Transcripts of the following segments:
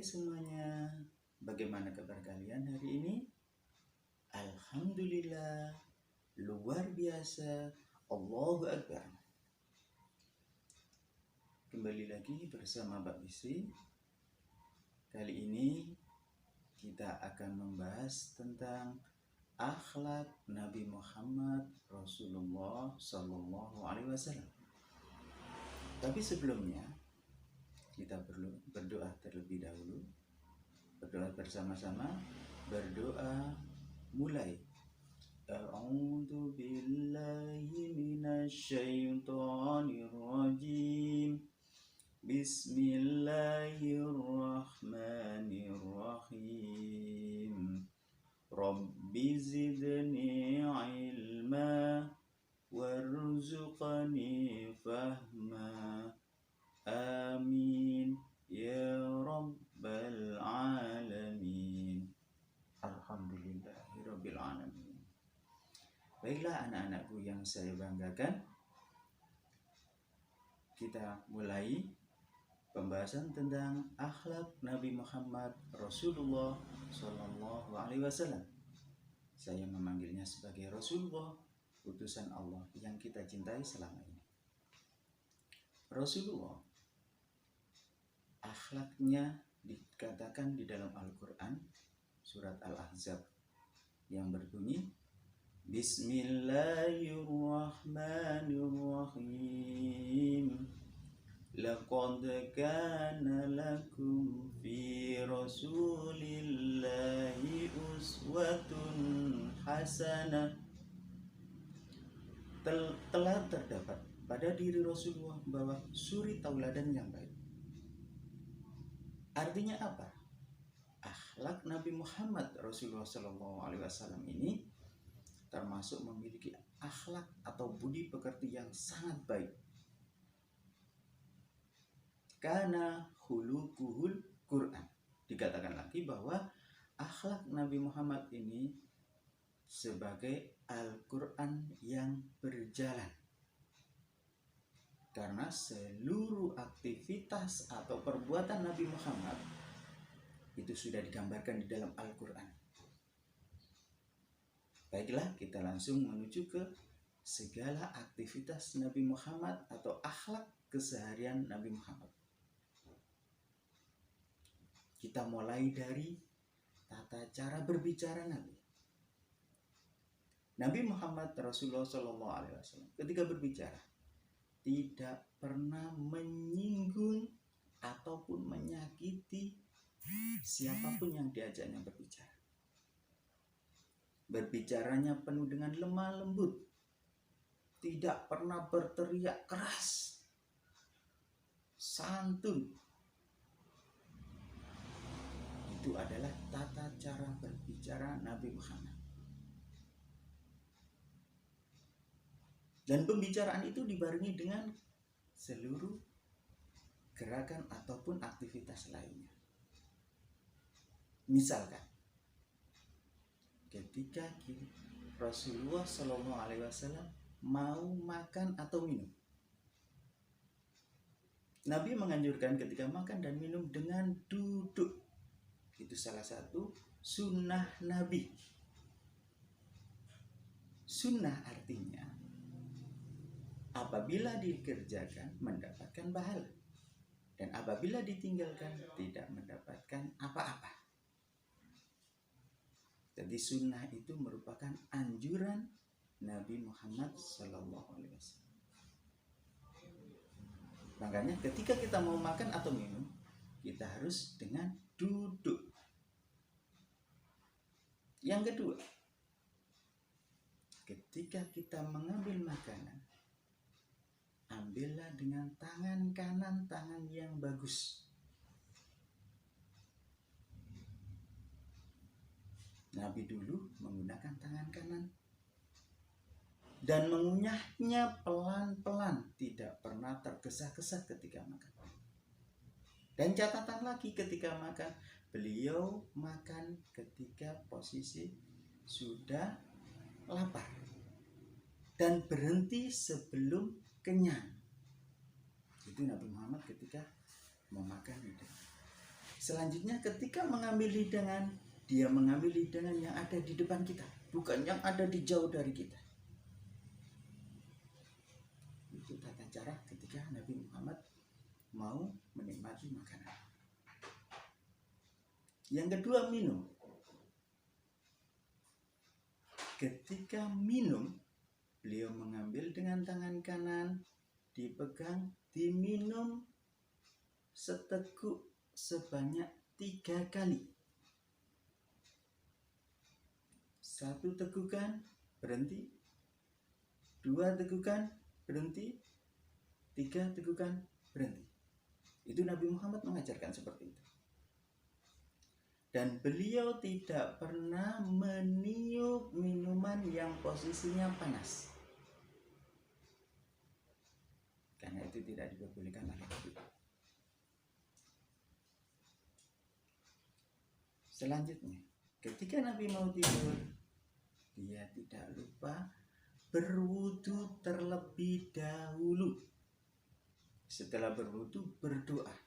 semuanya, bagaimana kabar kalian hari ini? Alhamdulillah, luar biasa, Allahu Akbar. Kembali lagi bersama Mbak Bisri. Kali ini kita akan membahas tentang akhlak Nabi Muhammad Rasulullah Sallallahu Alaihi Wasallam. Tapi sebelumnya kita perlu berdoa terlebih dahulu. Berdoa bersama-sama. Berdoa mulai. A'udzu billahi minasyaitonir rajim. Bismillahirrahmanirrahim. Rabbi zidni ilma warzuqni fahma. Amin ya rabbal alamin. Alhamdulillahirabbil alamin. Baiklah anak-anakku yang saya banggakan, kita mulai pembahasan tentang akhlak Nabi Muhammad Rasulullah Sallallahu Alaihi Wasallam. Saya memanggilnya sebagai Rasulullah, utusan Allah yang kita cintai selama ini. Rasulullah, akhlaknya dikatakan di dalam Al-Quran surat Al-Ahzab yang berbunyi Bismillahirrahmanirrahim. Laqad kana lakum fi Rasulillahi uswatun hasanah. Telah terdapat pada diri Rasulullah bahwa suri tauladan yang baik. Artinya apa? Akhlak Nabi Muhammad Rasulullah SAW ini termasuk memiliki akhlak atau budi pekerti yang sangat baik. Karena khuluquhul Quran. Dikatakan lagi bahwa akhlak Nabi Muhammad ini sebagai Al-Quran yang berjalan. Karena seluruh aktivitas atau perbuatan Nabi Muhammad itu sudah digambarkan di dalam Al-Quran. Baiklah, kita langsung menuju ke segala aktivitas Nabi Muhammad atau akhlak keseharian Nabi Muhammad. Kita mulai dari tata cara berbicara Nabi. Nabi Muhammad Rasulullah SAW ketika berbicara tidak pernah menyinggung ataupun menyakiti siapapun yang diajaknya berbicara. Berbicaranya penuh dengan lemah lembut, tidak pernah berteriak keras, santun. Itu adalah tata cara berbicara Nabi Muhammad. Dan pembicaraan itu dibarengi dengan seluruh gerakan ataupun aktivitas lainnya. Misalkan, ketika Rasulullah SAW mau makan atau minum, Nabi menganjurkan ketika makan dan minum dengan duduk. Itu salah satu sunnah Nabi. Sunnah artinya apabila dikerjakan mendapatkan pahala, dan apabila ditinggalkan tidak mendapatkan apa-apa. Jadi sunnah itu merupakan anjuran Nabi Muhammad SAW. Makanya ketika kita mau makan atau minum, kita harus dengan duduk. Yang kedua, ketika kita mengambil makanan, ambillah dengan tangan kanan, tangan yang bagus. Nabi dulu menggunakan tangan kanan dan mengunyahnya pelan-pelan, tidak pernah tergesa-gesa ketika makan. Dan catatan lagi ketika makan, beliau makan ketika posisi sudah lapar dan berhenti sebelum kenyang. Itu Nabi Muhammad ketika memakan itu. Selanjutnya ketika mengambil hidangan, dia mengambil hidangan yang ada di depan kita, bukan yang ada di jauh dari kita. Itu tata cara ketika Nabi Muhammad mau menikmati makanan. Yang kedua, minum. Ketika minum, beliau mengambil dengan tangan kanan, dipegang, diminum seteguk sebanyak 3 kali. 1 tegukan, berhenti. 2 tegukan, berhenti. 3 tegukan, berhenti. Itu Nabi Muhammad mengajarkan seperti itu. Dan beliau tidak pernah meniup minuman yang posisinya panas, karena itu tidak diperbolehkan oleh Nabi. Selanjutnya, ketika Nabi mau tidur, dia tidak lupa berwudu terlebih dahulu. Setelah berwudu, berdoa.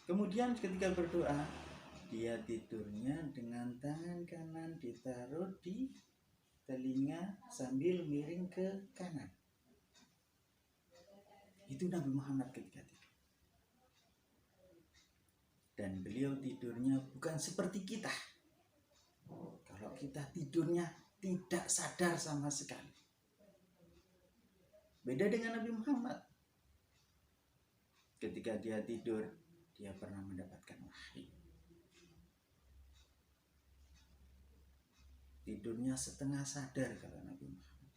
Kemudian ketika berdoa, dia tidurnya dengan tangan kanan ditaruh di telinga sambil miring ke kanan. Itu Nabi Muhammad ketika tidur. Dan beliau tidurnya bukan seperti kita. Kalau kita tidurnya tidak sadar sama sekali. Beda dengan Nabi Muhammad. Ketika dia tidur, dia pernah mendapatkan wahyu. Tidurnya setengah sadar kalau Nabi Muhammad.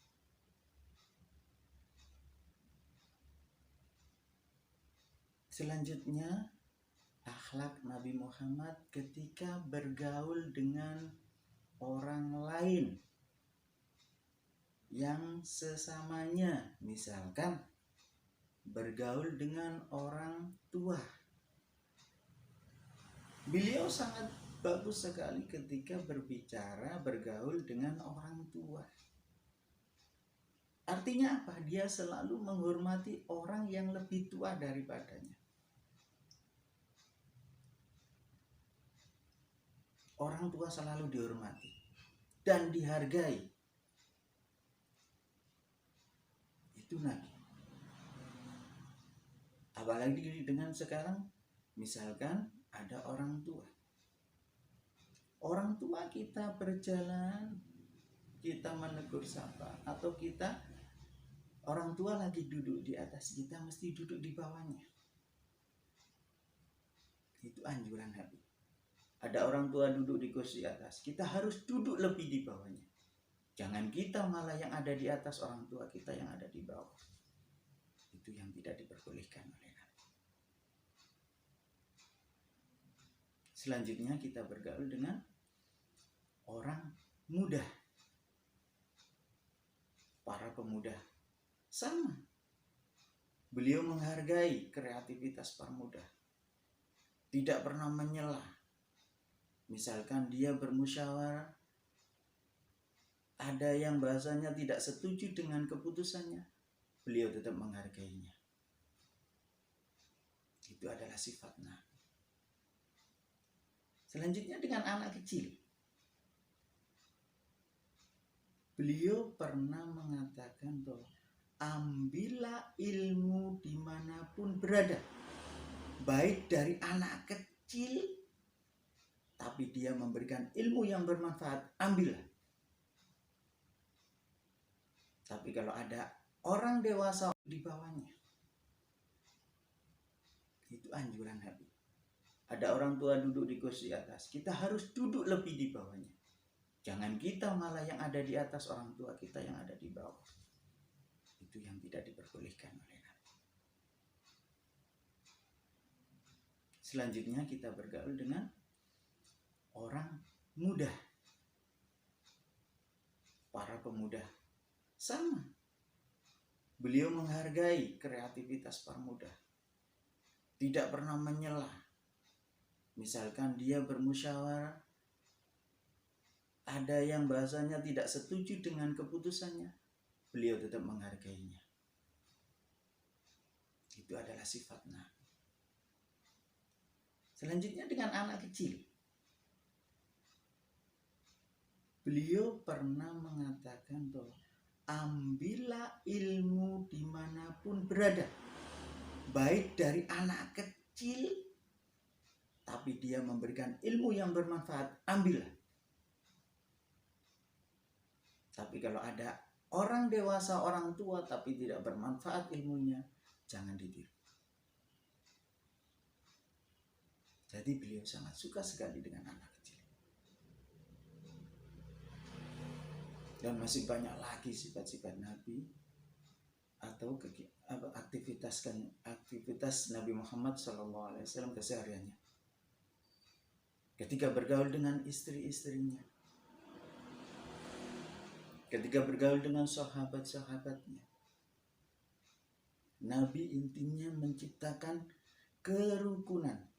Selanjutnya, akhlak Nabi Muhammad ketika bergaul dengan orang lain yang sesamanya, misalkan bergaul dengan orang tua. Beliau sangat bagus sekali ketika berbicara, bergaul dengan orang tua. Artinya apa? Dia selalu menghormati orang yang lebih tua daripadanya. Orang tua selalu dihormati dan dihargai. Itu Nabi. Apalagi dengan sekarang, misalkan ada orang tua. Orang tua kita berjalan, kita menegur sapa, atau kita, orang tua lagi duduk di atas, kita mesti duduk di bawahnya. Itu anjuran Nabi. Ada orang tua duduk di kursi atas, kita harus duduk lebih di bawahnya. Jangan kita malah yang ada di atas, orang tua kita yang ada di bawah. Itu yang tidak diperbolehkan oleh Nabi. Selanjutnya kita bergaul dengan orang muda. Para pemuda sama. Beliau menghargai kreativitas para muda. Tidak pernah menyela. Misalkan dia bermusyawarah, ada yang bahasanya tidak setuju dengan keputusannya, beliau tetap menghargainya. Itu adalah sifat Nabi. Selanjutnya dengan anak kecil. Beliau pernah mengatakan bahwa ambillah ilmu dimanapun berada. Baik dari anak kecil, tapi dia memberikan ilmu yang bermanfaat, ambillah. Tapi kalau ada orang dewasa di bawahnya, itu anjuran Nabi. Ada orang tua duduk di kursi atas, kita harus duduk lebih di bawahnya. Jangan kita malah yang ada di atas, orang tua kita yang ada di bawah. Itu yang tidak diperbolehkan oleh Nabi. Selanjutnya kita bergaul dengan orang muda. Para pemuda sama. Beliau menghargai kreativitas para muda. Tidak pernah menyela. Misalkan dia bermusyawarah, ada yang bahasanya tidak setuju dengan keputusannya, beliau tetap menghargainya. Itu adalah sifat Nabi. Selanjutnya dengan anak kecil. Beliau pernah mengatakan bahwa ambillah ilmu dimanapun berada. Baik dari anak kecil, tapi dia memberikan ilmu yang bermanfaat, ambillah. Tapi kalau ada orang dewasa, orang tua, tapi tidak bermanfaat ilmunya, jangan ditiru. Jadi beliau sangat suka sekali dengan anak kecil. Dan masih banyak lagi sifat-sifat Nabi atau aktivitas Nabi Muhammad SAW kesehariannya. Ketika bergaul dengan istri-istrinya, ketika bergaul dengan sahabat-sahabatnya, Nabi intinya menciptakan kerukunan.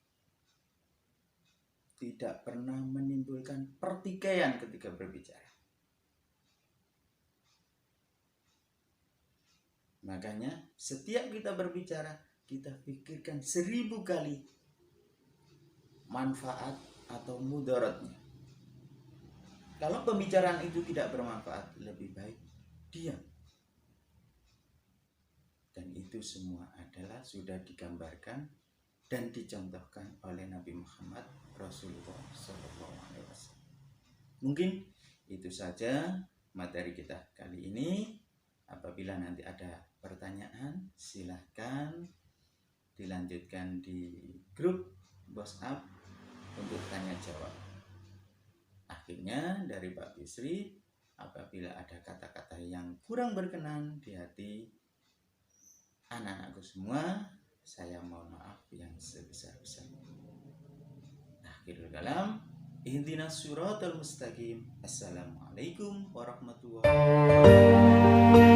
Tidak pernah menimbulkan pertikaian ketika berbicara. Makanya setiap kita berbicara, kita pikirkan 1000 kali manfaat atau mudaratnya. Kalau pembicaraan itu tidak bermanfaat, lebih baik diam. Dan itu semua adalah sudah digambarkan dan dicontohkan oleh Nabi Muhammad Rasulullah SAW. Mungkin itu saja materi kita kali ini. Apabila nanti ada pertanyaan, silahkan dilanjutkan di grup WhatsApp untuk tanya jawab. Akhirnya dari Pak Bisri, apabila ada kata-kata yang kurang berkenan di hati anak-anakku semua, saya mohon maaf yang sebesar-besarnya. Akhirul kalam, ihdinas siratal mustaqim. Assalamualaikum warahmatullahi wabarakatuh.